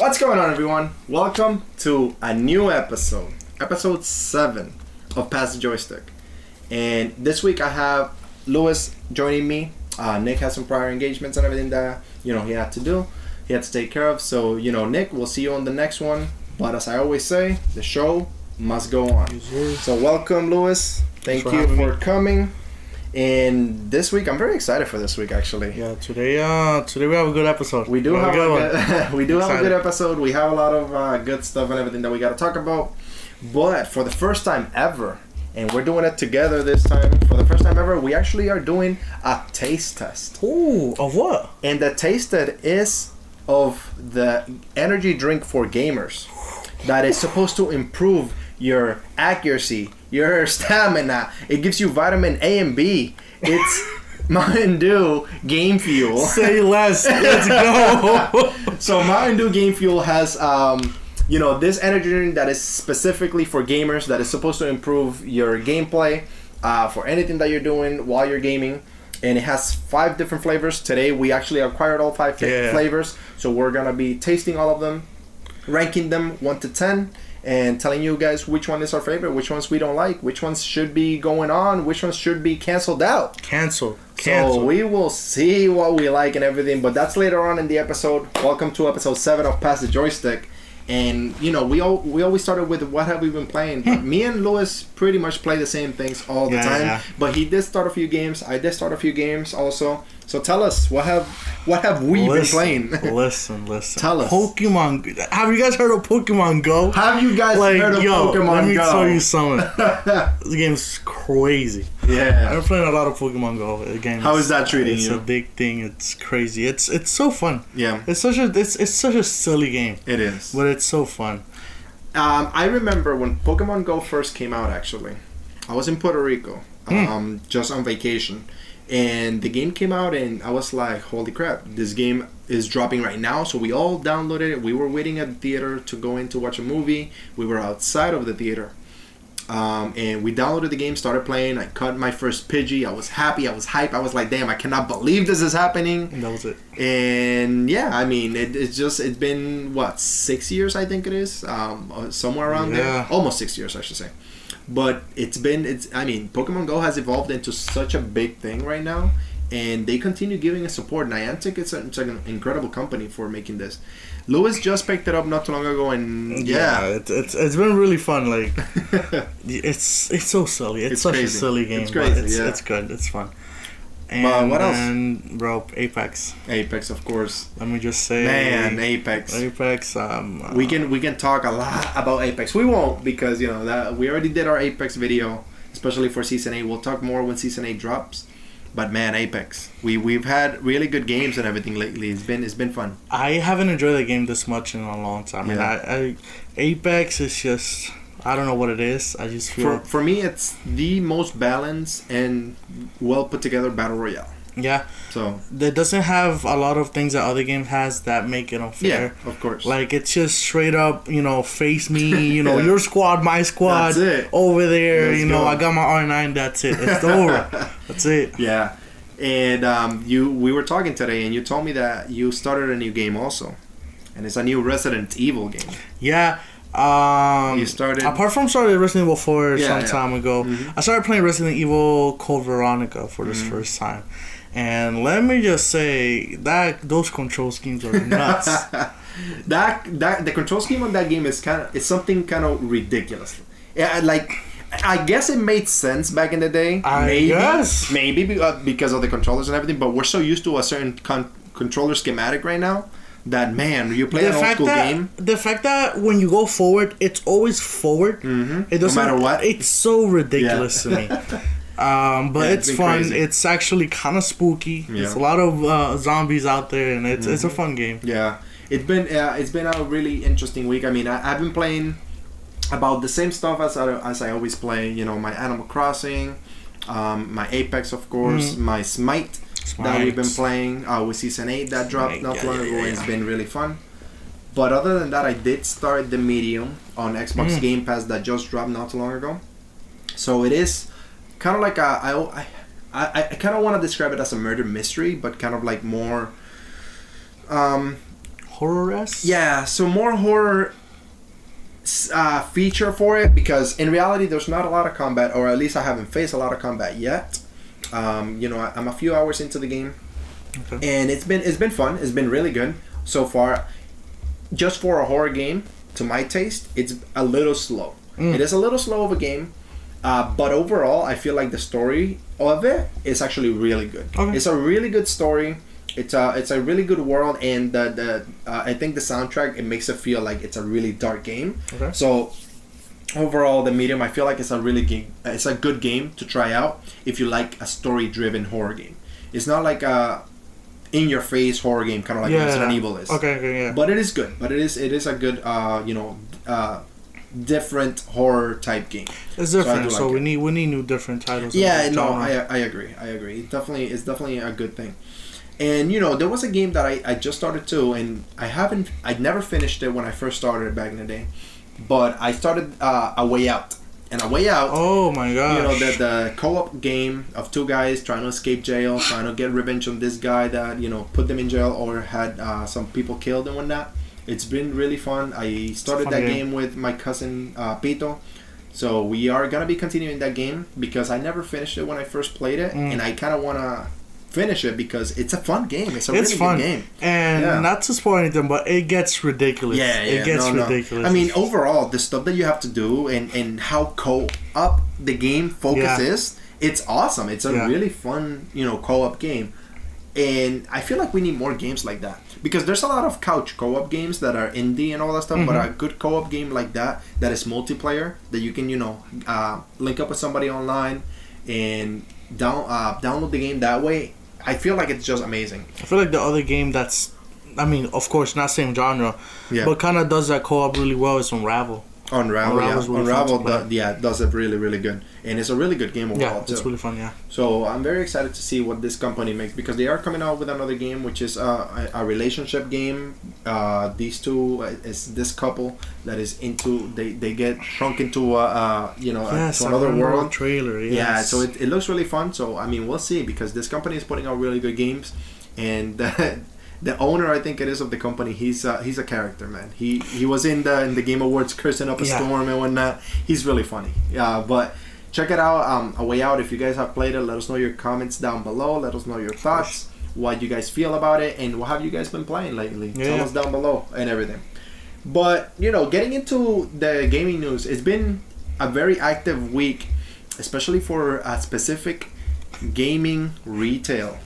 What's going on, everyone? Welcome to a new episode, episode 7 of Pass the Joystick. And this week I have Lewis joining me. Nick has some prior engagements and everything that he had to do. He had to take care of. So Nick, we'll see you on the next one. But as I always say, the show must go on. So welcome, Lewis. Thank you for coming. And this week, I'm very excited for this week, actually. Yeah, today we have a good episode. We do have a good episode. We have a lot of good stuff and everything that we got to talk about. But for the first time ever, and we're doing it together this time, for the first time ever, we actually are doing a taste test. Ooh, of what? And the taste test is of the energy drink for gamers that is supposed to improve your accuracy, your stamina. It gives you vitamin A and B. It's Mountain Dew Game Fuel. Say less. Let's go. So Mountain Dew Game Fuel has this energy drink that is specifically for gamers, that is supposed to improve your gameplay for anything that you're doing while you're gaming. And it has 5 different flavors. Today we actually acquired all 5 flavors, so we're gonna be tasting all of them, ranking them 1 to 10, and telling you guys which one is our favorite, which ones we don't like, which ones should be going on, which ones should be canceled out. Cancel. So we will see what we like and everything, but that's later on in the episode. Welcome to episode 7 of Pass the Joystick. And we always started with what have we been playing. Me and Lewis pretty much play the same things all the time. Yeah. But he did start a few games. I did start a few games also. So tell us, what have we been playing? Listen. Tell us. Pokemon. Have you guys heard of Pokemon Go? Have you guys heard of Pokemon Go? Let me tell you something. This game's crazy. Yeah. I've been playing a lot of Pokemon Go. Again, how is that treating you? It's a big thing. It's crazy. It's so fun. Yeah. It's such a silly game. It is. But it's so fun. I remember when Pokemon Go first came out, actually. I was in Puerto Rico, just on vacation. And the game came out and I was like, holy crap, this game is dropping right now. So we all downloaded it. We were waiting at the theater to go in to watch a movie. We were outside of the theater. And we downloaded the game, started playing. I caught my first Pidgey. I was happy. I was hyped. I was like, damn, I cannot believe this is happening. And that was it. And yeah, I mean, it's been, 6 years, I think it is? Somewhere around there. Almost 6 years, I should say. But Pokemon Go has evolved into such a big thing right now, and they continue giving us support. Niantic, it's an incredible company for making this. Lewis just picked it up not too long ago, and it's been really fun. Like it's so silly. It's such a silly game. It's crazy. It's good. It's fun. And what else? And bro, Apex. Apex, of course. Let me just say, man, Apex. We can talk a lot about Apex. We won't, because that we already did our Apex video, especially for season 8. We'll talk more when season 8 drops. But man, Apex. We've had really good games and everything lately. It's been fun. I haven't enjoyed the game this much in a long time. Yeah. And Apex is just, I don't know what it is. I just feel... For me, it's the most balanced and well put together battle royale. Yeah. So it doesn't have a lot of things that other games has that make it unfair. Yeah, of course. Like, it's just straight up, face me, your squad, my squad. That's it. Over there, I got my R9, that's it. It's over. That's it. Yeah. And we were talking today, and you told me that you started a new game also. And it's a new Resident Evil game. Yeah. You started... Apart from starting Resident Evil 4 some time ago, I started playing Resident Evil Code Veronica for this first time. And let me just say that those control schemes are nuts. The control scheme on that game is something kind of ridiculous. Yeah, like, I guess it made sense back in the day. Maybe because of the controllers and everything. But we're so used to a certain controller schematic right now that, man, you play an old school game. The fact that when you go forward, it's always forward. It doesn't, no matter what. It's so ridiculous to me. But it's fun. Crazy. It's actually kind of spooky. Yeah. There's a lot of zombies out there, and it's a fun game. Yeah, it's been a really interesting week. I mean, I've been playing about the same stuff as I always play. My Animal Crossing, my Apex, of course, my Smite that we've been playing with season 8 that dropped not long ago. It's been really fun. But other than that, I did start the Medium on Xbox Game Pass that just dropped not too long ago. So it is kind of like I kind of want to describe it as a murder mystery, but kind of like more horror-esque. Yeah, so more horror feature for it, because in reality there's not a lot of combat, or at least I haven't faced a lot of combat yet. You know, I'm a few hours into the game, and it's been fun. It's been really good so far. Just for a horror game, to my taste, it's a little slow. It is a little slow of a game, but overall, I feel like the story of it is actually really good. It's a really good story. It's a really good world, and I think the soundtrack, it makes it feel like it's a really dark game. So overall, the medium, I feel like it's a good game to try out if you like a story-driven horror game. It's not like a in-your-face horror game, kind of like Resident Evil is. But it is good. But it is a good different horror type game. It's different, so we need new different titles. Yeah, no, I agree. It's definitely a good thing. And you know, there was a game that I just started too, and I'd never finished it when I first started it back in the day, but I started A Way Out. And A Way Out, oh my gosh, you know, the co-op game of two guys trying to escape jail, trying to get revenge on this guy that, you know, put them in jail or had some people killed and whatnot. It's been really fun. I started that game with my cousin Pito. So we are gonna be continuing that game because I never finished it when I first played it, and I kind of wanna finish it because it's a fun game. It's a really good game. And not to spoil anything, but it gets ridiculous. It gets ridiculous. I mean, overall, the stuff that you have to do and how co-op the game focus is, it's awesome. It's a really fun, you know, co-op game. And I feel like we need more games like that, because there's a lot of couch co-op games that are indie and all that stuff, but a good co-op game like that is multiplayer, that you can, you know, link up with somebody online and download the game that way. I feel like it's just amazing. I feel like the other game that's, I mean, of course, not same genre, but kind of does that co-op really well is Unravel. Unravel does it really, really good. And it's a really good game overall, too. It's really fun, So I'm very excited to see what this company makes, because they are coming out with another game, which is a relationship game. These two, is this couple that is into, they get shrunk into to another world. Trailer, Yeah, so it looks really fun. So I mean, we'll see, because this company is putting out really good games, and the owner, I think it is, of the company, he's a character, man. He was in the Game Awards cursing up a storm and whatnot. He's really funny. But check it out, A Way Out. If you guys have played it, let us know your comments down below. Let us know your thoughts, what you guys feel about it, and what have you guys been playing lately. Tell us down below and everything. But, you know, getting into the gaming news, it's been a very active week, especially for a specific gaming retailer.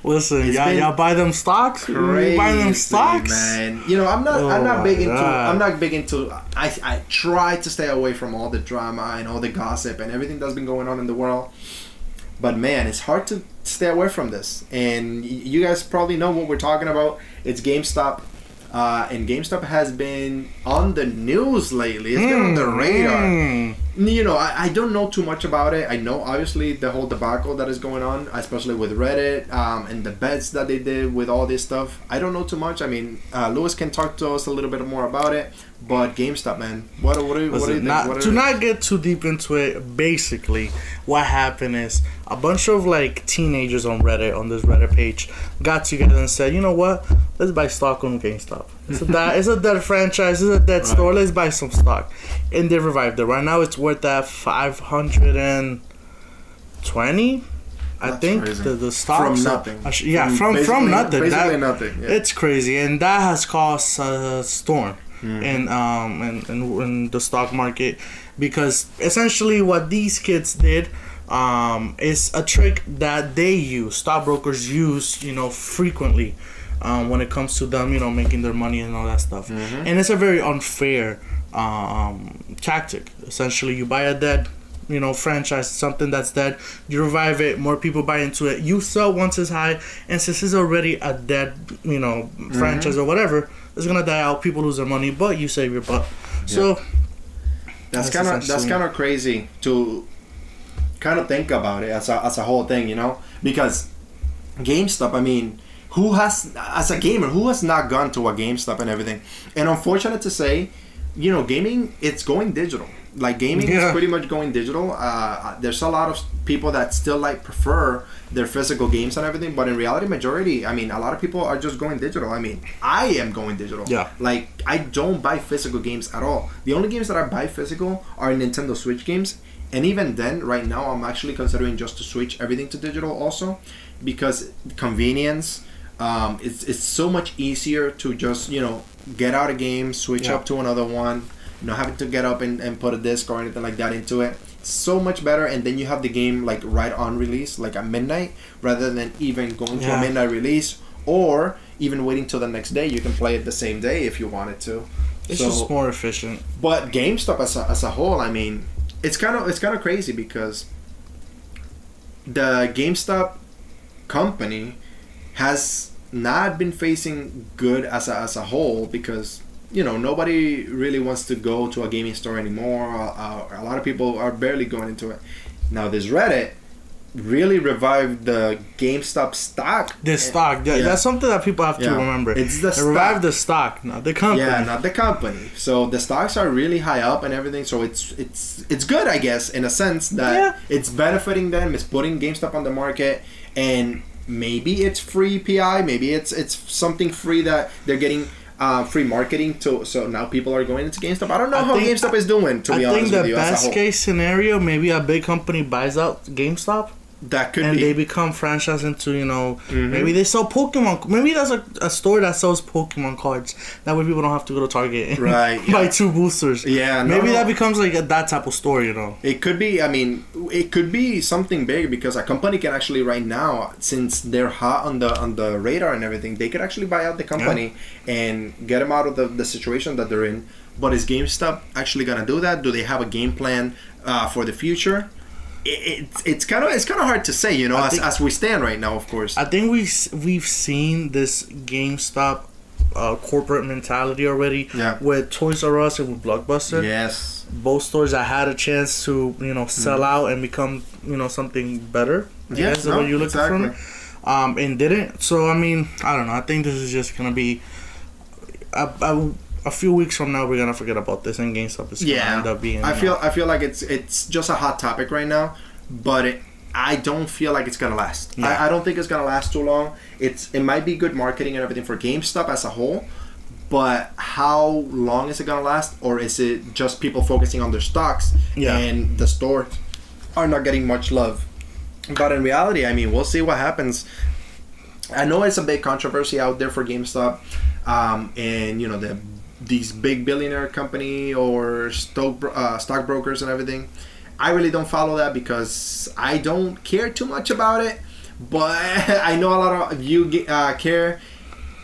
Listen, y'all buy them stocks? Crazy, buy them stocks, man. You know, I'm not big into. I try to stay away from all the drama and all the gossip and everything that's been going on in the world. But man, it's hard to stay away from this. And you guys probably know what we're talking about. It's GameStop. And GameStop has been on the news lately. It's been on the radar. You know, I don't know too much about it. I know, obviously, the whole debacle that is going on, especially with Reddit, and the bets that they did with all this stuff. I don't know too much. I mean, Lewis can talk to us a little bit more about it. But GameStop, man, what do you think? Not get too deep into it, basically, what happened is a bunch of like teenagers on Reddit, on this Reddit page, got together and said, you know what? Let's buy stock on GameStop. It's a dead franchise. It's a dead store. Let's buy some stock. And they revived it. Right now, it's worth that 520. I think the stock from nothing. From nothing. Basically nothing. Yeah. It's crazy, and that has caused a storm in the stock market, because essentially what these kids did is a trick that stockbrokers use, you know, frequently. When it comes to them, you know, making their money and all that stuff. And it's a very unfair tactic. Essentially, you buy a dead, you know, franchise, something that's dead, you revive it, more people buy into it, you sell once it's high, and since it's already a dead, you know, franchise or whatever, it's gonna die out, people lose their money, but you save your butt. So that's kind of crazy to kind of think about it as a whole thing, you know, because GameStop, I mean, who has, as a gamer, who has not gone to a GameStop and everything? And unfortunate to say, you know, gaming, it's going digital. Like gaming is pretty much going digital. There's a lot of people that still like prefer their physical games and everything, but in reality, majority, I mean, a lot of people are just going digital. I mean, I am going digital. Yeah. Like, I don't buy physical games at all. The only games that I buy physical are Nintendo Switch games, and even then, right now, I'm actually considering just to switch everything to digital also, because convenience. It's so much easier to just, you know, get out a game, switch up to another one, not having to get up and put a disc or anything like that into it. So much better, and then you have the game like right on release, like at midnight, rather than even going to a midnight release or even waiting till the next day. You can play it the same day if you wanted to. It's just more efficient. But GameStop as a whole, I mean, it's kind of crazy because the GameStop company has not been facing good as a whole, because, you know, nobody really wants to go to a gaming store anymore. A lot of people are barely going into it. Now this Reddit really revived the GameStop stock. That's something that people have to remember. It's the stock. Revived the stock, not the company. Yeah, not the company. So the stocks are really high up and everything. So it's good, I guess, in a sense that it's benefiting them. It's putting GameStop on the market, and maybe it's free PI. Maybe it's something free that they're getting. Free marketing so now people are going into GameStop. I don't know how GameStop is doing, to be honest with you. I think the best case scenario, maybe a big company buys out GameStop. That could be. And be. they become franchise into, you know, maybe they sell Pokemon. Maybe there's a store that sells Pokemon cards. That way people don't have to go to Target and buy 2 boosters. Yeah, maybe that becomes like that type of store, you know. It could be. I mean, it could be something big, because a company can actually right now, since they're hot on the radar and everything, they could actually buy out the company and get them out of the situation that they're in. But is GameStop actually gonna do that? Do they have a game plan for the future? It's kind of hard to say, you know, as we stand right now. Of course, I think we've seen this GameStop corporate mentality already with Toys R Us and with Blockbuster. Yes, both stores that had a chance to, you know, sell out and become, you know, something better. Yes, what you're looking for, and didn't. So I mean, I don't know. I think this is just gonna be a few weeks from now, we're gonna forget about this, and GameStop is gonna end up being. I feel like it's just a hot topic right now, but I don't feel like it's gonna last. Yeah. I don't think it's gonna last too long. It might be good marketing and everything for GameStop as a whole, but how long is it gonna last, or is it just people focusing on their stocks and the stores are not getting much love? But in reality, I mean, we'll see what happens. I know it's a big controversy out there for GameStop, and you know these big billionaire company or stockbrokers and everything. I really don't follow that because I don't care too much about it, but I know a lot of you care.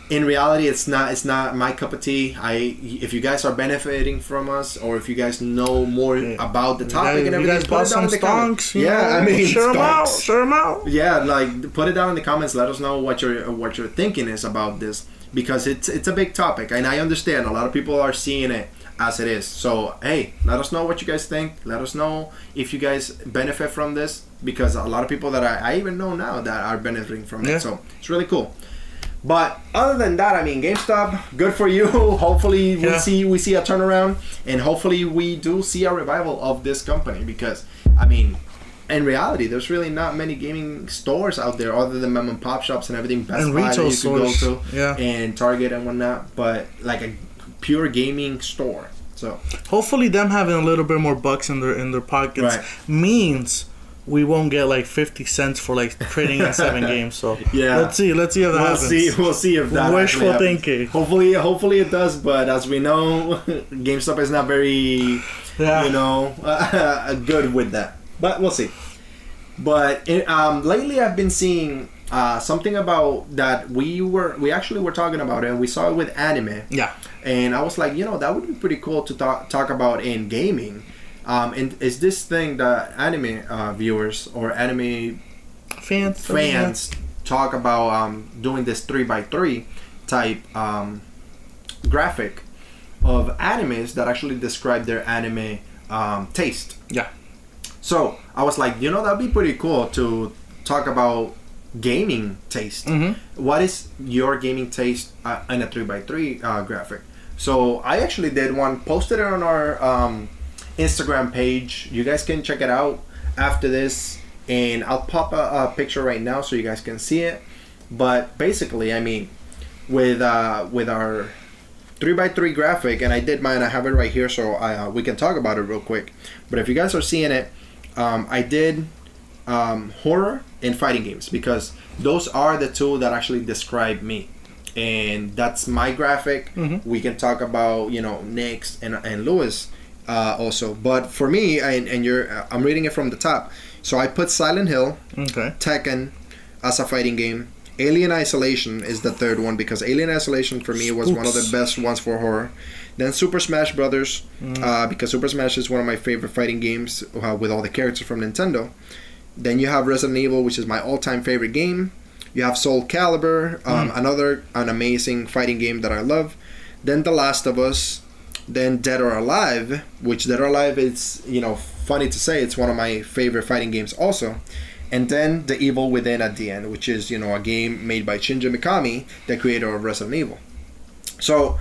In reality, it's not my cup of tea. If you guys are benefiting from us, or if you guys know more about the topic and everything, put it down in the comments. Yeah, I mean, share them out. Yeah, like put it down in the comments. Let us know what your thinking is about this, because it's a big topic, and I understand a lot of people are seeing it as it is. So hey, let us know what you guys think. Let us know if you guys benefit from this, because a lot of people that I even know now that are benefiting from it. So it's really cool. But other than that, I mean, GameStop, good for you. Hopefully we see a turnaround, and hopefully we do see a revival of this company, because I mean, in reality, there's really not many gaming stores out there other than mom and pop shops and everything. Best and Buy retail that you can stores, go to, and Target and whatnot. But like a pure gaming store. So hopefully them having a little bit more bucks in their pockets means we won't get like 50 cents for like trading in 7 games. So let's see if that happens. We'll see if that wishful thinking. Hopefully it does. But as we know, GameStop is not very good with that. But we'll see. But lately I've been seeing something about that we actually were talking about it, and we saw it with anime. Yeah. And I was like, that would be pretty cool to talk about in gaming. And is this thing that anime viewers or anime fans talk about doing this 3x3 type graphic of animes that actually describe their anime taste. Yeah. So I was like, that'd be pretty cool to talk about gaming taste. Mm-hmm. What is your gaming taste in a 3x3 graphic? So I actually did one, posted it on our Instagram page. You guys can check it out after this, and I'll pop a picture right now so you guys can see it. But basically, I mean, with our 3x3 graphic, and I did mine. I have it right here, so we can talk about it real quick. But if you guys are seeing it, I did horror and fighting games, because those are the two that actually describe me, and that's my graphic. We can talk about, you know, Nick's and Lewis also, but for me, I'm reading it from the top. So I put Silent Hill, Tekken as a fighting game. Alien Isolation is the third one, because Alien Isolation for me was one of the best ones for horror. Then Super Smash Brothers, because Super Smash is one of my favorite fighting games with all the characters from Nintendo. Then you have Resident Evil, which is my all-time favorite game. You have Soul Calibur, an amazing fighting game that I love. Then The Last of Us. Then Dead or Alive, which Dead or Alive is, you know, funny to say, it's one of my favorite fighting games also. And then The Evil Within at the end, which is, you know, a game made by Shinji Mikami, the creator of Resident Evil. So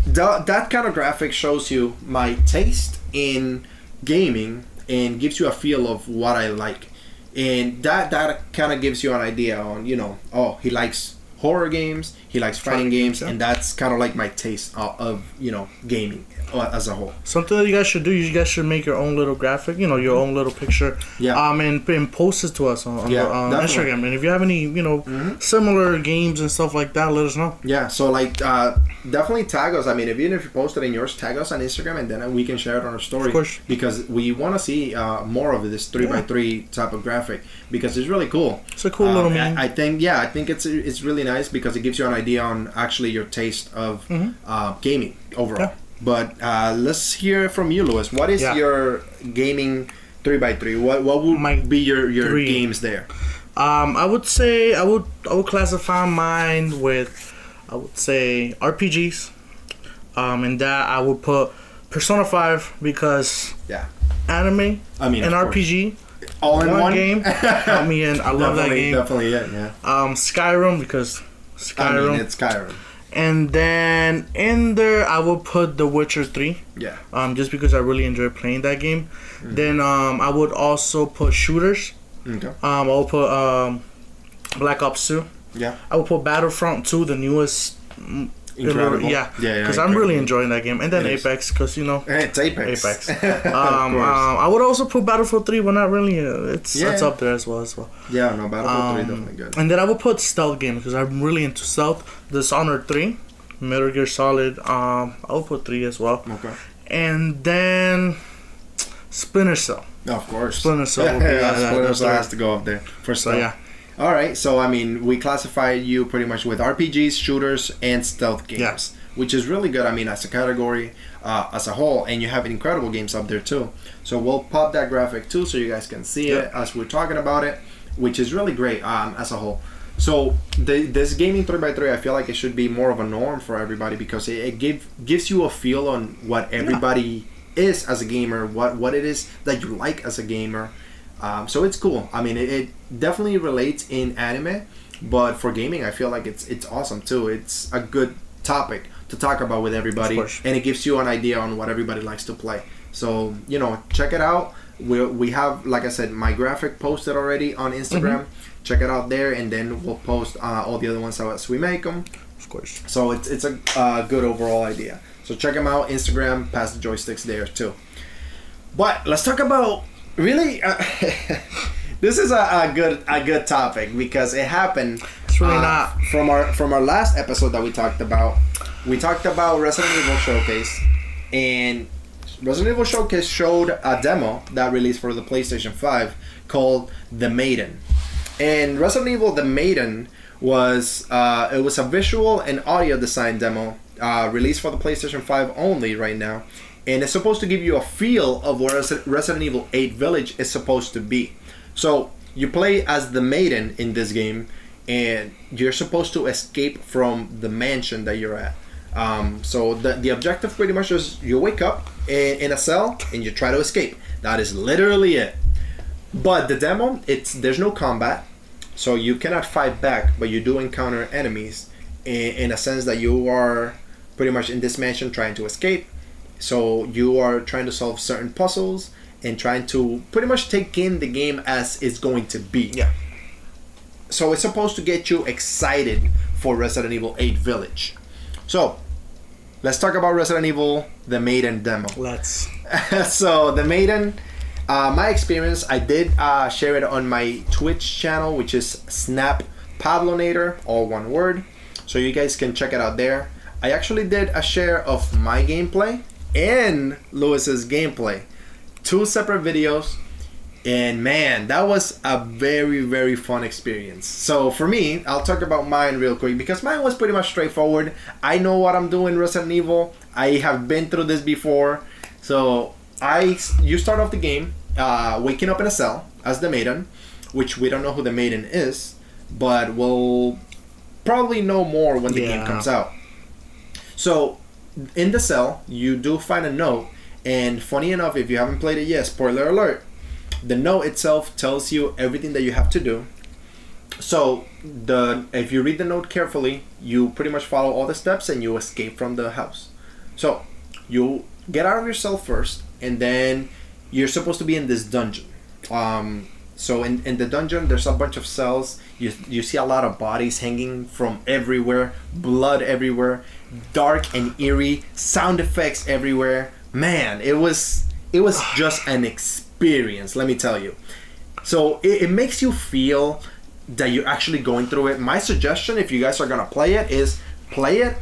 that kind of graphic shows you my taste in gaming and gives you a feel of what I like. And that kind of gives you an idea on, you know, oh, he likes horror games, he likes fighting games, and that's kind of like my taste of, you know, gaming as a whole. Something that you guys should do, you guys should make your own little graphic, you know, your own little picture, and post it to us on Instagram. And if you have any, you know, similar games and stuff like that, let us know. Yeah, so like definitely tag us. I mean, even if you post it in yours, tag us on Instagram, and then we can share it on our story. Of course. Because we want to see more of this 3x3 type of graphic, because it's really cool. It's a cool little meme. I think it's really nice, because it gives you an idea on actually your taste of gaming overall. Yeah. But let's hear from you, Lewis. What is your gaming 3x3? What would be your games there? I would say I would classify mine with, I would say, RPGs. And that I would put Persona 5, because anime and RPG all in one game. I love that game. Definitely, yeah. Skyrim, because Skyrim. I mean, it's Skyrim. And then in there, I will put The Witcher 3. Yeah. Just because I really enjoy playing that game. Then I would also put shooters. Okay. I will put Black Ops 2. Yeah. I will put Battlefront 2, the newest. Incredible. Yeah. Because I'm really enjoying that game. And then Apex, because, you know. It's Apex. I would also put Battlefield 3, but not really. It's up there as well. Yeah, no, Battlefield 3 definitely good. And then I would put stealth game, because I'm really into stealth. Dishonored 3, Metal Gear Solid. I will put 3 as well. Okay. And then Splinter Cell. Of course. Splinter Cell would be Splinter Cell has to go up there for stealth. So, yeah. All right, so I mean, we classify you pretty much with RPGs, shooters, and stealth games, which is really good. I mean, as a category, as a whole, and you have incredible games up there too. So we'll pop that graphic too, so you guys can see it as we're talking about it, which is really great as a whole. So this gaming 3x3, I feel like it should be more of a norm for everybody, because it gives you a feel on what everybody is as a gamer, what it is that you like as a gamer. So it's cool. I mean, it definitely relates in anime, but for gaming, I feel like it's awesome too. It's a good topic to talk about with everybody, and it gives you an idea on what everybody likes to play. So, you know, check it out. We have, like I said, my graphic posted already on Instagram. Check it out there, and then we'll post all the other ones as we make them. Of course. So it's a good overall idea. So check them out. Instagram, Pass the Joysticks there too. But let's talk about. Really, this is a good topic, because it happened. It's really not from our last episode that we talked about. We talked about Resident Evil Showcase, and Resident Evil Showcase showed a demo that released for the PlayStation 5 called The Maiden. And Resident Evil The Maiden was it was a visual and audio design demo released for the PlayStation 5 only right now. And it's supposed to give you a feel of what Resident Evil 8 Village is supposed to be. So you play as the Maiden in this game, and you're supposed to escape from the mansion that you're at. So the objective pretty much is you wake up in a cell and you try to escape. That is literally it. But the demo, there's no combat, so you cannot fight back, but you do encounter enemies in a sense that you are pretty much in this mansion trying to escape. So you are trying to solve certain puzzles and trying to pretty much take in the game as it's going to be. Yeah. So it's supposed to get you excited for Resident Evil 8 Village. So let's talk about Resident Evil, the Maiden demo. Let's. So the Maiden, my experience, I did share it on my Twitch channel, which is Snap Pablonator, all one word. So you guys can check it out there. I actually did a share of my gameplay and Lewis's gameplay. 2 separate videos. And man, that was a very, very fun experience. So for me, I'll talk about mine real quick because mine was pretty much straightforward. I know what I'm doing Resident Evil. I have been through this before. So you start off the game waking up in a cell as the Maiden, which we don't know who the Maiden is, but we'll probably know more when the game comes out. So in the cell, you do find a note. And funny enough, if you haven't played it yet, spoiler alert, the note itself tells you everything that you have to do. So if you read the note carefully, you pretty much follow all the steps and you escape from the house. So you get out of your cell first, and then you're supposed to be in this dungeon. So in the dungeon, there's a bunch of cells. You see a lot of bodies hanging from everywhere, blood everywhere, dark and eerie, sound effects everywhere. Man, it was just an experience, let me tell you. So it makes you feel that you're actually going through it. My suggestion, if you guys are gonna play it, is play it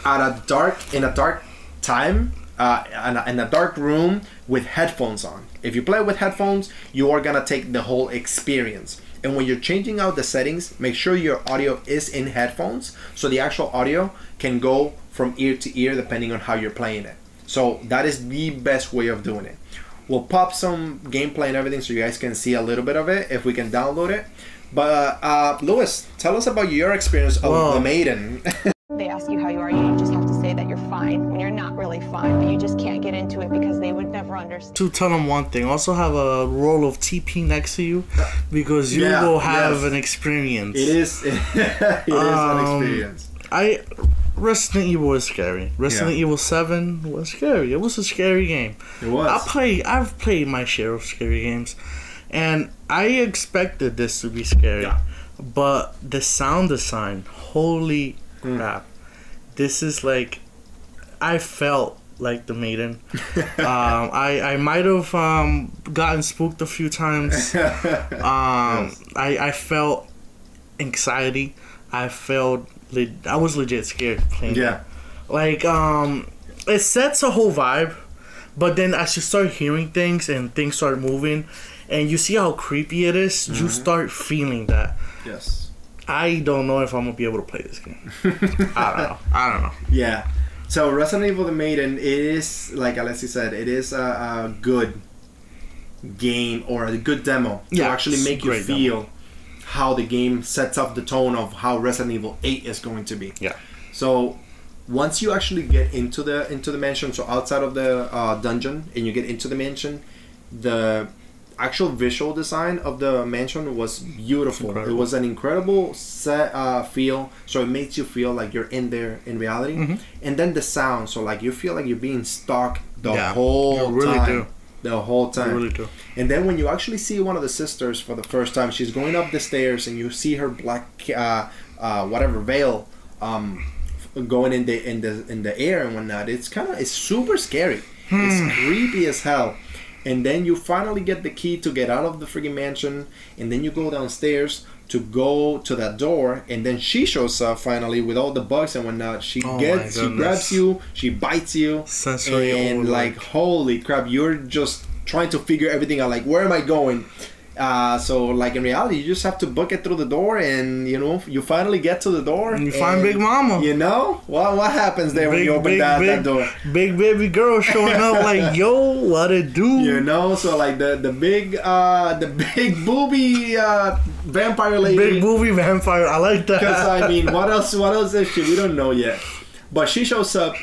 in a dark time, in a dark room with headphones on. If you play it with headphones, you are gonna take the whole experience. And when you're changing out the settings, make sure your audio is in headphones, so the actual audio can go from ear to ear depending on how you're playing it. So that is the best way of doing it. We'll pop some gameplay and everything so you guys can see a little bit of it if we can download it. But Lewis, tell us about your experience of the Maiden. They ask you how you are, you just have to say that you're fine when you're not really fine, but you just can't get into it because they would never understand. To tell them one thing, also have a roll of TP next to you because you will have an experience. It is an experience. Resident Evil is scary. Resident Evil 7 was scary. It was a scary game. It was. I've played my share of scary games, and I expected this to be scary. Yeah. But the sound design, holy crap. This is like, I felt like the Maiden. I might have gotten spooked a few times. I felt anxiety. I was legit scared playing it. Like, it sets a whole vibe, but then as you start hearing things and things start moving, and you see how creepy it is, you start feeling that. Yes. I don't know if I'm gonna be able to play this game. I don't know. Yeah. So Resident Evil the Maiden is, like Alessi said, it is a good game or a good demo to actually make you feel how the game sets up the tone of how Resident Evil 8 is going to be. Yeah. So once you actually get into the mansion, so outside of the dungeon, and you get into the mansion, the actual visual design of the mansion was beautiful. It was an incredible set feel, so it makes you feel like you're in there in reality. And then the sound, so like you feel like you're being stalked the whole time. The whole time. You really do. And then when you actually see one of the sisters for the first time, she's going up the stairs, and you see her black veil going in the air and whatnot. It's super scary. It's creepy as hell. And then you finally get the key to get out of the freaking mansion, and then you go downstairs to go to that door, and then she shows up finally with all the bugs and whatnot. She grabs you, she bites you, and like, holy crap, you're just trying to figure everything out. Like, where am I going? So like in reality, you just have to book it through the door, and you finally get to the door and you find Big Mama. What happens there when you open that door? Big baby girl showing up like, yo, what it do? So like the big booby vampire lady. Big booby vampire, I like that. Because I mean, what else is she? We don't know yet. But she shows up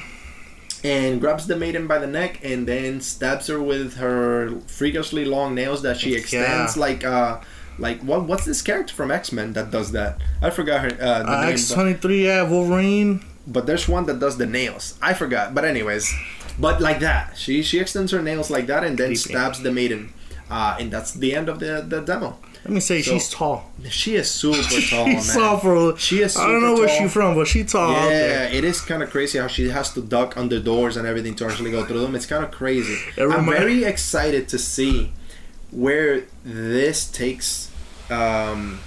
and grabs the Maiden by the neck and then stabs her with her freakishly long nails that she extends like what's this character from X-Men that does that? I forgot her the name. X-23, Wolverine. But there's one that does the nails. I forgot. But anyways, But like that, she extends her nails like that and then Creepy. stabs the maiden, and that's the end of the demo. Let me say, she's tall. She is super tall, man. She's tall for. She is super I don't know where tall. she's from, but she's tall. out Yeah, there. it is kind of crazy how she has to duck under doors and everything to actually go through them. It's kind of crazy. It I'm remi- very excited to see where this takes the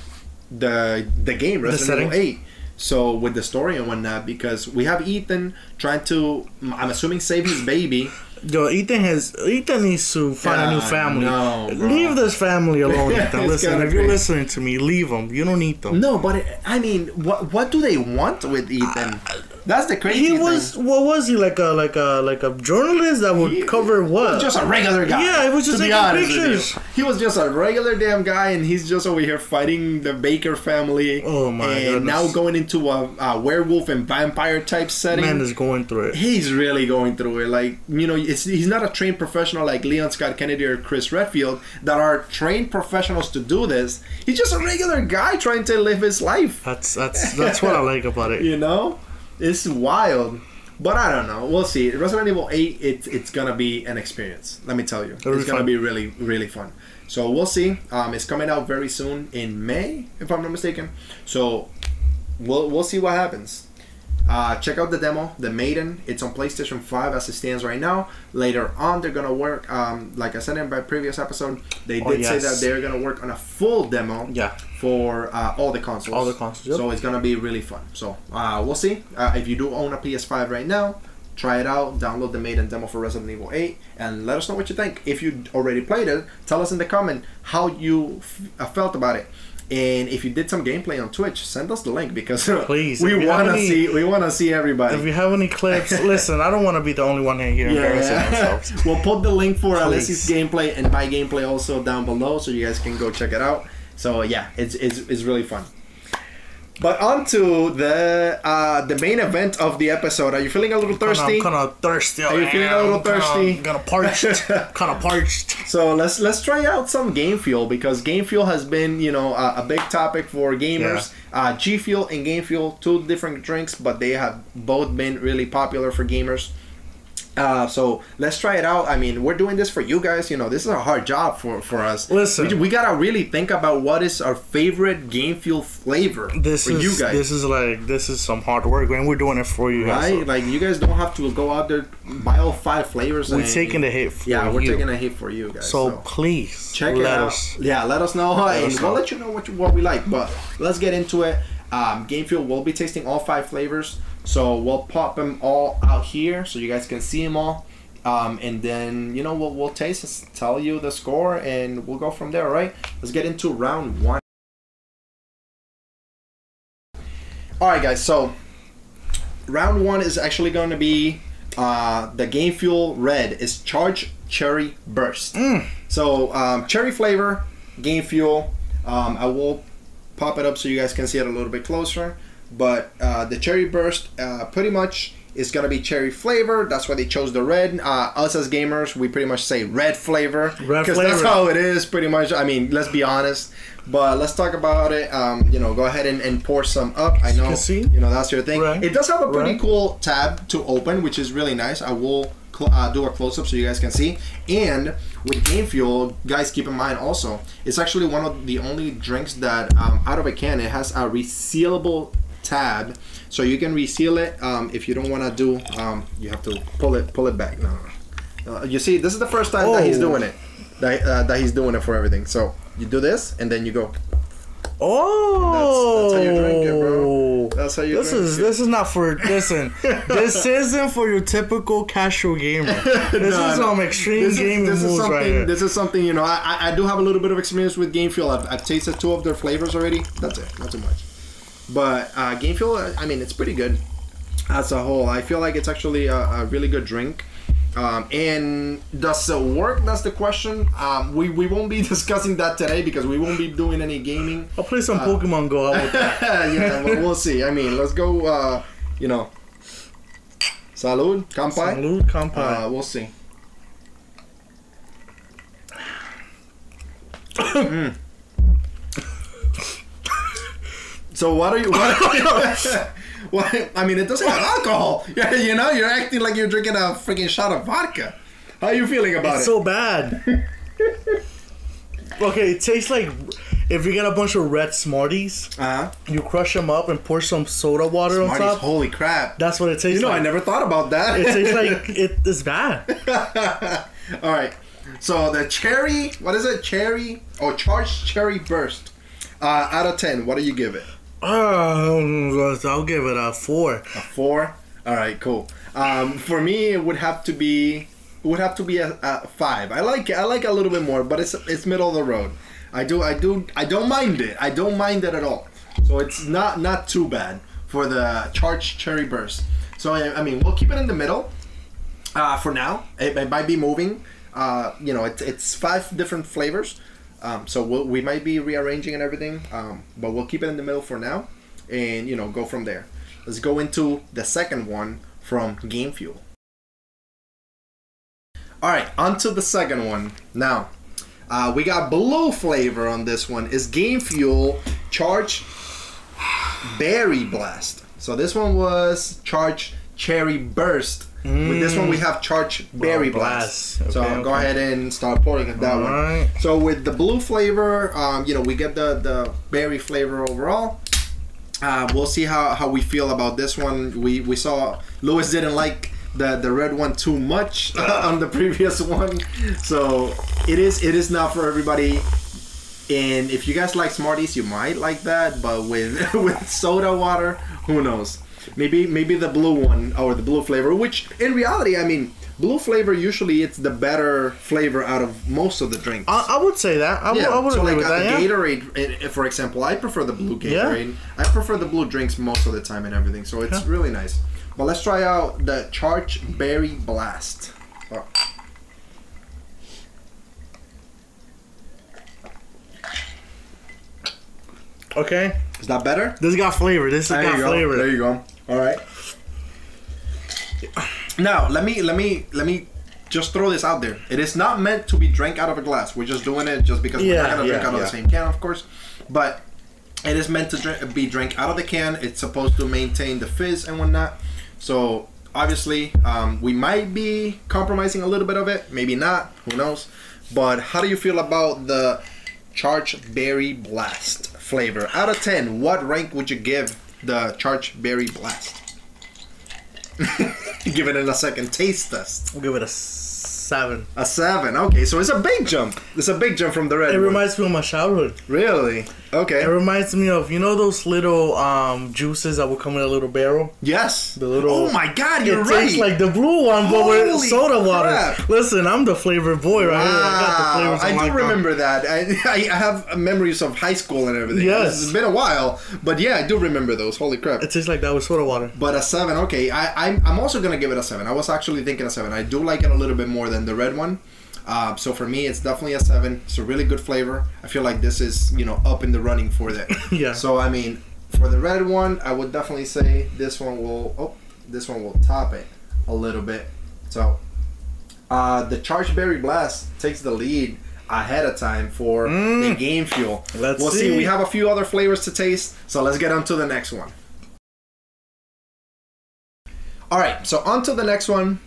game Resident Evil setting? 8. So with the story and whatnot, because we have Ethan trying to, I'm assuming, save his baby. Yo, Ethan needs to find a new family. No, bro. Leave this family alone, Ethan. It's Listen, kinda if you're crazy. listening to me, leave them. You don't need them. No, but I mean, what do they want with Ethan? That's the crazy He thing. was, what was he, like a journalist that would cover what? Just a regular guy. Yeah, he was just to be taking honest with you. pictures. He was just a regular damn guy, and he's just over here fighting the Baker family. Oh my And goodness. now going into a werewolf and vampire type setting. Man is going through it. He's really going through it. Like, you know, he's not a trained professional like Leon Scott Kennedy or Chris Redfield that are trained professionals to do this. He's just a regular guy trying to live his life. That's what I like about it. You know? It's wild. But I don't know. We'll see. Resident Evil 8, it's going to be an experience. Let me tell you. It's going to fun. be really, really fun. So we'll see. It's coming out very soon in May, if I'm not mistaken. So we'll see what happens. Check out the demo, The Maiden. It's on PlayStation 5 as it stands right now. Later on, they're going to work, like I said in my previous episode, they did say that they're going to work on a full demo for all the consoles. All the consoles, yep. So it's going to be really fun. So we'll see. If you do own a PS5 right now, try it out. Download the Maiden demo for Resident Evil 8 and let us know what you think. If you already played it, tell us in the comment how you felt about it. And if you did some gameplay on Twitch, send us the link because Please, we want to see everybody. If you have any clips, listen, I don't want to be the only one in here embarrassing myself. We'll put the link for Please. Alessi's gameplay and my gameplay also down below, so you guys can go check it out. So yeah, it's really fun. But on to the main event of the episode. Are you feeling a little thirsty? I'm kind of thirsty. Are you feeling a little thirsty? Kind of parched. Kind of parched. So let's try out some Game Fuel because Game Fuel has been, you know, a big topic for gamers. G Fuel and Game Fuel, two different drinks, but they have both been really popular for gamers. So let's try it out. I mean, we're doing this for you guys. You know, this is a hard job for us. Listen, we gotta really think about what is our favorite Game Fuel flavor you guys. This is some hard work, and we're doing it for you guys. Right? Like, you guys don't have to go out there buy all 5 flavors. We're taking the hit for you. Yeah, we're taking a hit for you guys. So please check it out. Yeah, let us know, and we'll let you know what we like. But let's get into it. Game Fuel will be tasting all 5 flavors. So we'll pop them all out here so you guys can see them all. And then, you know, we'll taste, tell you the score, and we'll go from there, all right? Let's get into round 1. Alright guys, so round 1 is actually going to be the Game Fuel Red is Charged Cherry Burst. So cherry flavor, Game Fuel. I will pop it up so you guys can see it a little bit closer. But the Cherry Burst pretty much is going to be cherry flavor. That's why they chose the red. Us as gamers, we pretty much say red flavor. Because that's how it is pretty much. I mean, let's be honest. But let's talk about it. You know, go ahead and pour some up. I know, you know, that's your thing. Right. It does have a pretty cool tab to open, which is really nice. I will do a close-up so you guys can see. And with Game Fuel, guys, keep in mind also, it's actually one of the only drinks that out of a can, it has a resealable tab, so you can reseal it. If you don't want to do, you have to pull it back. No. You see, this is the first time that he's doing it. That he's doing it for everything. So you do this, and then you go. Oh, that's how you drink it, bro. That's how you drink it. This is not for listen. This isn't for your typical casual gamer. This is some extreme gaming moves right here. This is something, you know. I do have a little bit of experience with Game Fuel. I've tasted 2 of their flavors already. That's it. Not too much. But Game Fuel, I mean, it's pretty good as a whole. I feel like it's actually a really good drink. And does it work? That's the question. We won't be discussing that today because we won't be doing any gaming. I'll play some Pokemon Go. How about that? Yeah, but we'll see. I mean, let's go, you know. Salud, kampai. Salud, kampai. We'll see. So what are you Well, I mean, it doesn't have alcohol. You know, you're acting like you're drinking a freaking shot of vodka. How are you feeling about It's it? so bad. Okay, it tastes like if you get a bunch of red Smarties, you crush them up and pour some soda water Smarties, on top. holy crap. That's what it tastes like. I never thought about that. It tastes like it's bad. All right. So the cherry, what is it? Charged cherry burst. Out of 10, what do you give it? I'll give it a 4. A 4. All right, cool. For me, it would have to be a 5. I like a little bit more, but it's middle of the road. I don't mind it. I don't mind it at all. So it's not too bad for the charged cherry burst. So I mean, we'll keep it in the middle for now. It might be moving. It's 5 different flavors. So we might be rearranging and everything, but we'll keep it in the middle for now, and go from there. Let's go into the second one from Game Fuel. All right, on to the second one. Now, we got blue flavor on this one. Is Game Fuel Charged Berry Blast. So this one was Charged Cherry Burst. With this one, we have Charged Berry Blast. Okay, So go ahead and start pouring that one. Right. So with the blue flavor, we get the berry flavor overall. We'll see how we feel about this one. We saw Lewis didn't like the red one too much on the previous one, so it is not for everybody. And if you guys like Smarties, you might like that, but with soda water, who knows? Maybe the blue one or the blue flavor, which in reality, I mean, blue flavor usually it's the better flavor out of most of the drinks. I would say that. I would so agree like with that. Gatorade, for example, I prefer the blue Gatorade. I prefer the blue drinks most of the time and everything, so it's really nice. But let's try out the Charged Berry Blast. Oh. Okay. Is that better? This got flavor. There you go. All right. Now let me just throw this out there. It is not meant to be drank out of a glass. We're just doing it just because we're not gonna drink out of the same can, of course. But it is meant to be drank out of the can. It's supposed to maintain the fizz and whatnot. So obviously, we might be compromising a little bit of it. Maybe not. Who knows? But how do you feel about the Charged Berry Blast flavor? Out of 10, what rank would you give the Charged Berry Blast? Give it in a second taste test. We'll give it a 7. A 7. Okay, so it's a big jump. It's a big jump from the red. It reminds me of my childhood. Really? Okay. It reminds me of those little juices that would come in a little barrel. Yes. The little. Oh my God, you're it right. tastes like the blue one, but with Holy soda water. crap. Listen, I'm the flavor boy right here. I got the flavors. I on do my remember that. I have memories of high school and everything. Yes. It's been a while, but yeah, I do remember those. Holy crap. It tastes like that with soda water. But a 7, okay. I'm also gonna give it a 7. I was actually thinking a 7. I do like it a little bit more than the red one. So for me, it's definitely a 7. It's a really good flavor. I feel like this is, up in the running for that. Yeah. So I mean, for the red one, I would definitely say this one will top it a little bit. So the Charged Berry Blast takes the lead ahead of time for the Game Fuel. We'll see. We have a few other flavors to taste, so let's get on to the next one. All right, so on to the next one.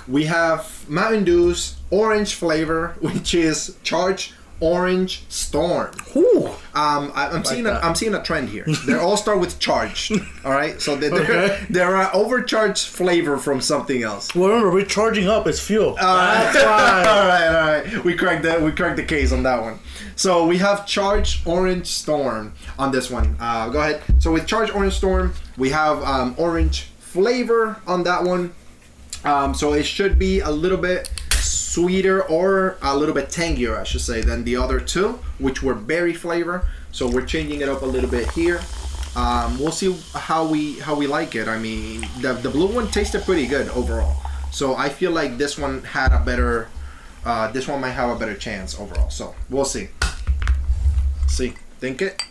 We have Mountain Dew's orange flavor, which is Charged Orange Storm. Ooh. I'm seeing a trend here. They all start with charged. All right, so they're an overcharged flavor from something else. Well, remember, we're charging up. It's fuel. That's why. all right. We cracked the case on that one. So we have Charged Orange Storm on this one. Go ahead. So with Charged Orange Storm, we have orange flavor on that one. So it should be a little bit sweeter or a little bit tangier, I should say, than the other two, which were berry flavor. So we're changing it up a little bit here. We'll see how we like it. I mean, the blue one tasted pretty good overall. So I feel like this one had a better, this one might have a better chance overall. So we'll see. Think it.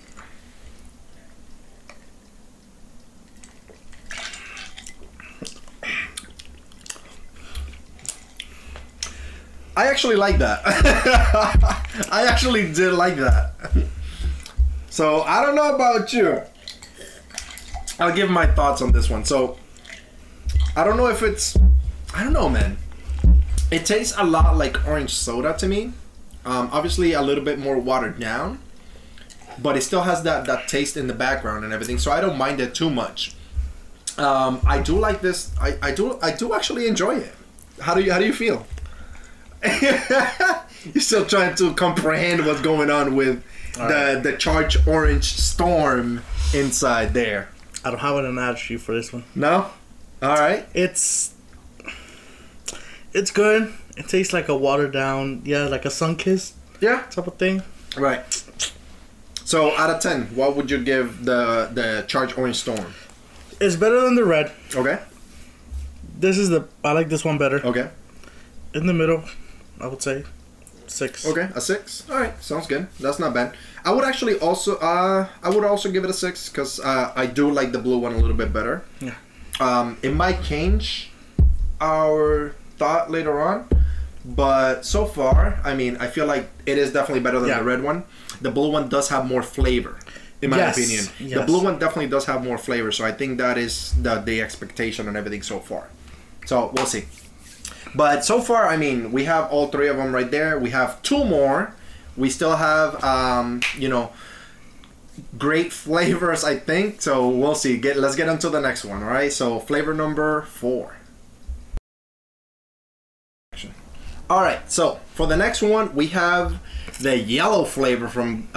I actually like that. I actually did like that. So I don't know about you, I'll give my thoughts on this one. So, I don't know if it's... I don't know, man. It tastes a lot like orange soda to me. Obviously, a little bit more watered down. But it still has that taste in the background and everything. So, I don't mind it too much. I do like this. I do actually enjoy it. How do you feel? You're still trying to comprehend what's going on with the charged orange storm inside there. I don't have an analogy for this one. No? Alright. It's good. It tastes like a watered down, like a sun kiss type of thing. Right. So out of 10, what would you give the charged orange storm? It's better than the red. Okay. I like this one better. Okay. In the middle, I would say 6. Okay, a 6. All right, sounds good. That's not bad. I would actually also give it a 6 because I do like the blue one a little bit better. Yeah. It might change our thought later on, but so far, I mean, I feel like it is definitely better than the red one. The blue one does have more flavor, in my opinion. Yes. The blue one definitely does have more flavor, so I think that is the expectation and everything so far. So we'll see. But so far, I mean, we have all 3 of them right there. We have 2 more. We still have, great flavors, I think. So we'll see. Let's get into the next one, all right? So flavor number 4. All right, so for the next one, we have the yellow flavor from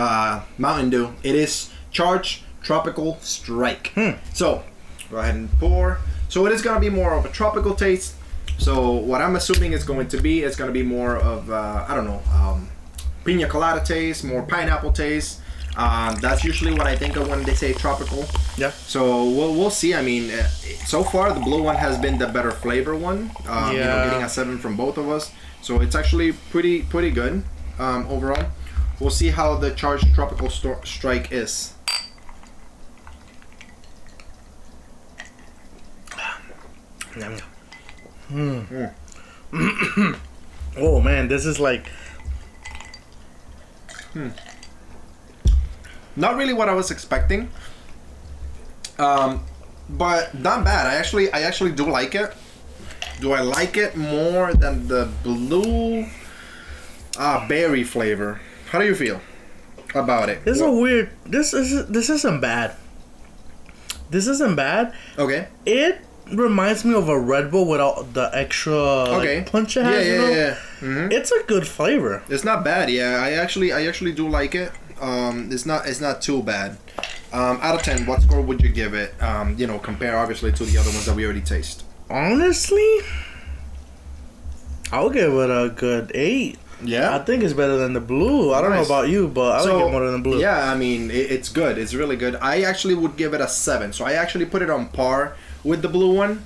Mountain Dew. It is Charged Tropical Strike. So go ahead and pour. So it is going to be more of a tropical taste. So what I'm assuming it's going to be more of, I don't know, pina colada taste, more pineapple taste. That's usually what I think of when they say tropical. Yeah. So we'll see. I mean, so far the blue one has been the better flavor one. Getting a 7 from both of us. So it's actually pretty good overall. We'll see how the Charged Tropical Strike is. Oh man, this is like not really what I was expecting, but not bad. I actually do like it. Do I like it more than the blue berry flavor? How do you feel about it? This is a weird. This isn't bad. This isn't bad. Okay. It reminds me of a Red Bull without the extra punch it has. Yeah. Mm-hmm. It's a good flavor. It's not bad. Yeah, I actually do like it. It's not too bad. Out of 10, what score would you give it? Compare obviously to the other ones that we already tasted. Honestly, I'll give it a good 8. Yeah, I think it's better than the blue. I don't know about you, but I like it more than the blue. Yeah, I mean, it's good. It's really good. I actually would give it a 7. So I actually put it on par with the blue one.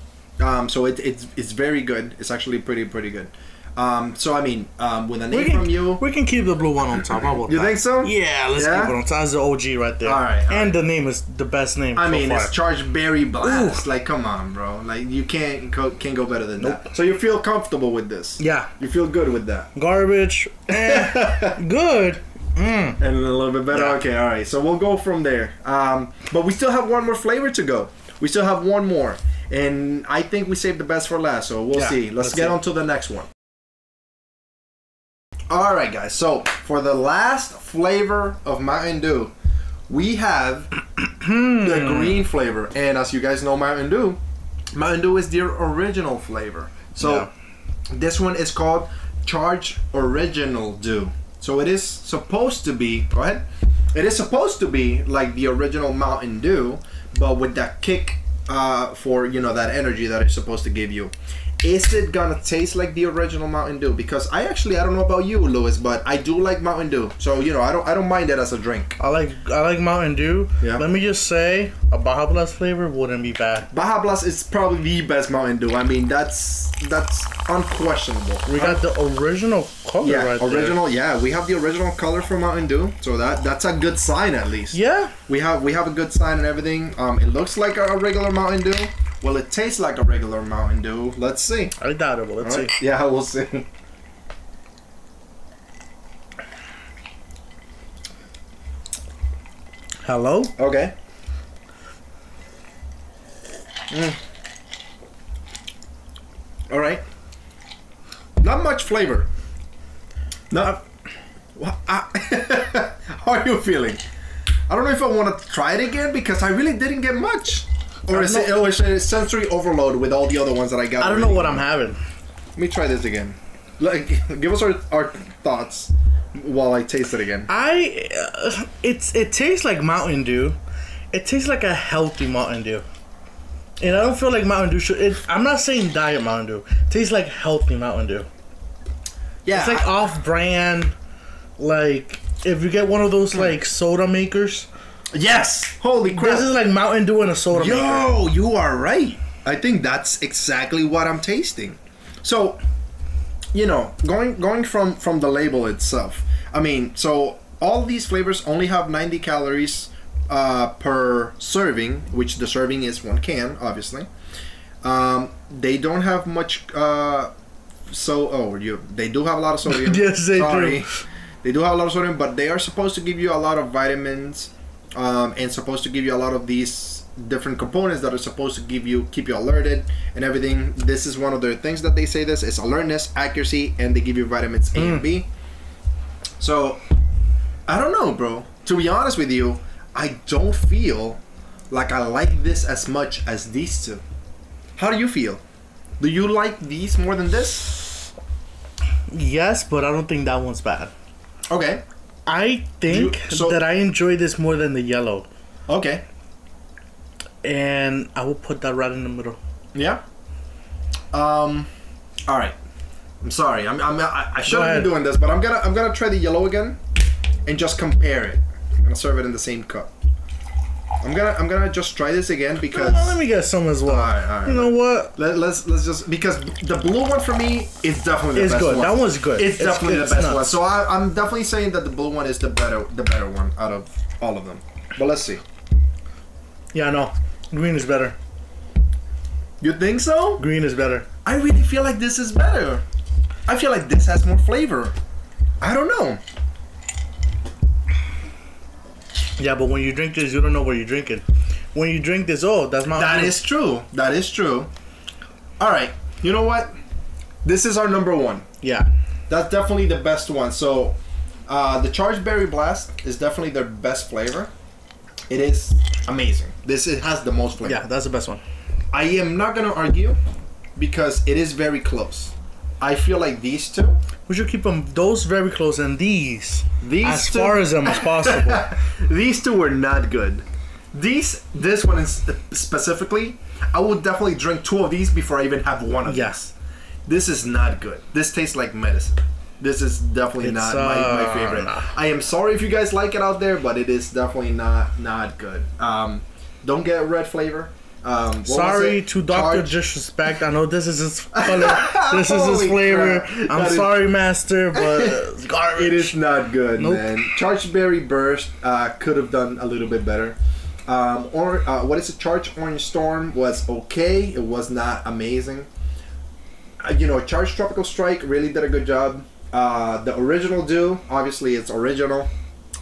So it's very good. It's actually pretty good. So I mean, with an 8 from you, we can keep the blue one on top. How about you think so? Yeah, let's keep it on top. That's the OG right there. All right. The name is the best name. I mean, it's Charged Berry Blast. Ooh. Like, come on, bro. Like, you can't go better than that. So you feel comfortable with this? Yeah. You feel good with that? Garbage. Good. And a little bit better. Yeah. Okay, all right. So we'll go from there. But we still have one more flavor to go. We still have one more, and I think we saved the best for last. So we'll see. Let's get on to the next one. Alright guys, so for the last flavor of Mountain Dew, we have the green flavor. And as you guys know, Mountain Dew is the original flavor. So this one is called Charged Original Dew. So it is supposed to be, go ahead. It is supposed to be like the original Mountain Dew, but with that kick for, that energy that it's supposed to give you. Is it gonna taste like the original Mountain Dew? Because I don't know about you, Louis, but I do like Mountain Dew. So I don't mind it as a drink. I like Mountain Dew. Yeah. Let me just say, a Baja Blast flavor wouldn't be bad. Baja Blast is probably the best Mountain Dew. I mean, that's unquestionable. We got the original color right there. Original. Yeah, we have the original color for Mountain Dew. So that's a good sign at least. Yeah. We have a good sign and everything. It looks like a regular Mountain Dew. Will it taste like a regular Mountain Dew? Let's see. I doubt it, but let's see. Yeah, we'll see. Hello? Okay. All right. Not much flavor. Not. How are you feeling? I don't know if I want to try it again because I really didn't get much. Or is it sensory overload with all the other ones that I got? I don't know what I'm having. Let me try this again. Like, give us our thoughts while I taste it again. It tastes like Mountain Dew. It tastes like a healthy Mountain Dew. And I don't feel like Mountain Dew should. I'm not saying diet Mountain Dew. It tastes like healthy Mountain Dew. Yeah, it's like off-brand. Like if you get one of those like soda makers. Yes. Holy crap! This is like Mountain Dew in a soda maker. Yo, you are right. I think that's exactly what I'm tasting. So, you know, going from the label itself. I mean, so all these flavors only have 90 calories per serving, which the serving is 1 can, obviously. They don't have much. They do have a lot of sodium. Yes, they do. They do have a lot of sodium, but they are supposed to give you a lot of vitamins, and supposed to give you a lot of these different components that are supposed to keep you alerted and everything. This is one of the things that they say. This is alertness, accuracy, and they give you vitamins A and B. So I don't know, bro. To be honest with you, I don't feel like I like this as much as these two. How do you feel? Do you like these more than this? Yes, but I don't think that one's bad. Okay. I think that I enjoy this more than the yellow. Okay. And I will put that right in the middle. Yeah. All right. I'm sorry. I shouldn't be doing this, but I'm gonna try the yellow again, and just compare it. I'm gonna serve it in the same cup. I'm gonna just try this again because. Let me get some as well. All right. You know what? Let's just because the blue one for me is definitely the best good. one. That one's good. It's definitely the best nuts. one. So I'm definitely saying that the blue one is the better one out of all of them. But let's see. Yeah, no. Green is better. You think so? Green is better. I really feel like this is better. I feel like this has more flavor. I don't know. Yeah, but when you drink this, you don't know what you're drinking. When you drink this, that's Mountain Dew. That is true. That is true. All right. You know what? This is our number one. Yeah. That's definitely the best one. So, the Charged Berry Blast is definitely their best flavor. It is amazing. It has the most flavor. Yeah, that's the best one. I am not going to argue because it is very close. I feel like these two. We should keep those very close and these as two, far as them as possible. These two were not good. This one is specifically, I would definitely drink 2 of these before I even have one of these. This is not good. This tastes like medicine. This is definitely not my favorite. Nah. I am sorry if you guys like it out there, but it is definitely not good. Don't get red flavor. Sorry to Dr. Disrespect. I know this is his color. This is his flavor. Crap. I'm sorry, Master, but it's garbage. It is not good, Nope. man. Charged Berry Burst could have done a little bit better. Charged Orange Storm was okay. It was not amazing. Charged Tropical Strike really did a good job. The Original Dew, obviously it's original.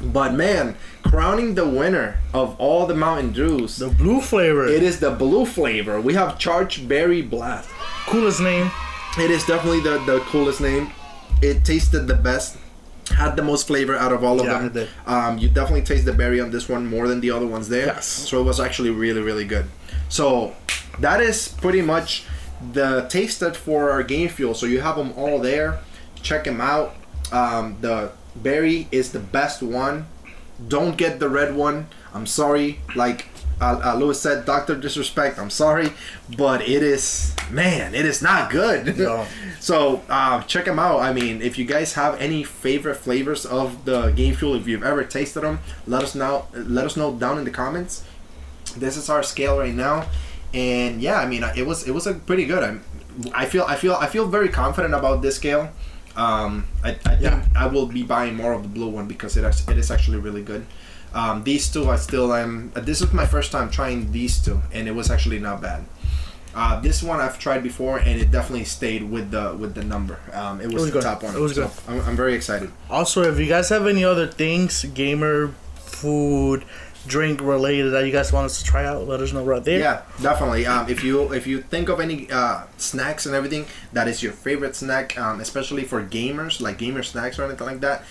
But man, crowning the winner of all the Mountain Dews, The blue flavor. it is the blue flavor. We have Charged Berry Blast. Coolest name. It is definitely the coolest name. It tasted the best. Had the most flavor out of all of them. It did. You definitely taste the berry on this one more than the other ones there. Yes. So it was actually really, really good. So that is pretty much the tasted for our Game Fuel. So you have them all there. Check them out. The berry is the best one. Don't get the red one. I'm sorry. Like Louis said, Dr. Disrespect, I'm sorry. But it is not good. No. So check them out. I mean, if you guys have any favorite flavors of the Game Fuel, if you've ever tasted them, let us know down in the comments. This is our scale right now. And yeah, I mean, it was a pretty good. I feel very confident about this scale. I think I will be buying more of the blue one because it is actually really good. These two I still am. This is my first time trying these two, and it was actually not bad. This one I've tried before, and it definitely stayed with the number. It was the good. top one. It was good. I'm very excited. Also, if you guys have any other things, gamer, food, drink related that you guys want us to try out, let us know right there. Yeah, definitely. If you think of any snacks and everything that is your favorite snack, especially for gamers, like gamer snacks or anything like that,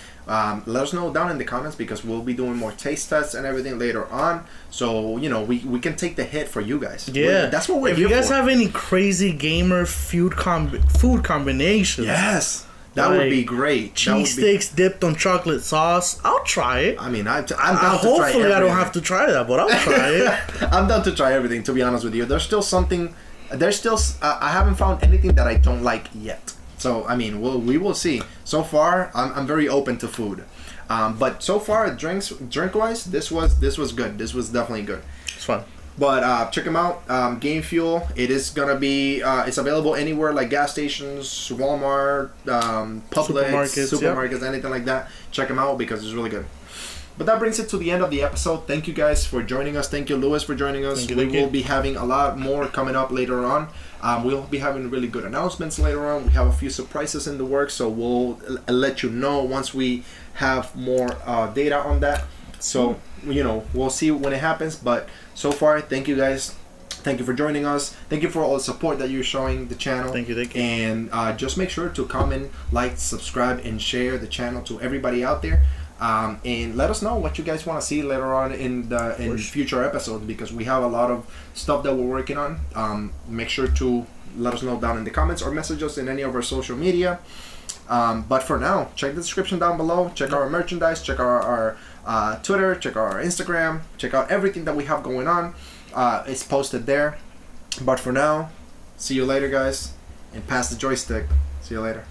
let us know down in the comments, because we'll be doing more taste tests and everything later on. So we can take the hit for you guys. Yeah, that's what we're if here you guys for. have any crazy gamer food combinations, Yes. That would be great. Cheese sticks dipped on chocolate sauce. I'll try it. I mean, I'm down to try hopefully everything. I don't have to try that, but I'll try it. I'm down to try everything, to be honest with you. There's still I haven't found anything that I don't like yet. So, I mean, we will see. So far, I'm very open to food. But so far, drink-wise, this was good. This was definitely good. It's fun. But check them out. Game Fuel. It is gonna be. It's available anywhere like gas stations, Walmart, Publix, supermarkets, anything like that. Check them out because it's really good. But that brings it to the end of the episode. Thank you guys for joining us. Thank you, Lewis, for joining us. Thank we you. will be having a lot more coming up later on. We'll be having really good announcements later on. We have a few surprises in the works, so we'll let you know once we have more data on that. So we'll see when it happens. But so far, thank you guys. Thank you for joining us. Thank you for all the support that you're showing the channel. Thank you. And just make sure to comment, like, subscribe, and share the channel to everybody out there. And let us know what you guys want to see later on in future episodes, because we have a lot of stuff that we're working on. Make sure to let us know down in the comments or message us in any of our social media. But for now, check the description down below. Check our merchandise. Check our Twitter. Check our Instagram. Check out everything that we have going on. It's posted there. But for now, see you later, guys. And pass the joystick. See you later.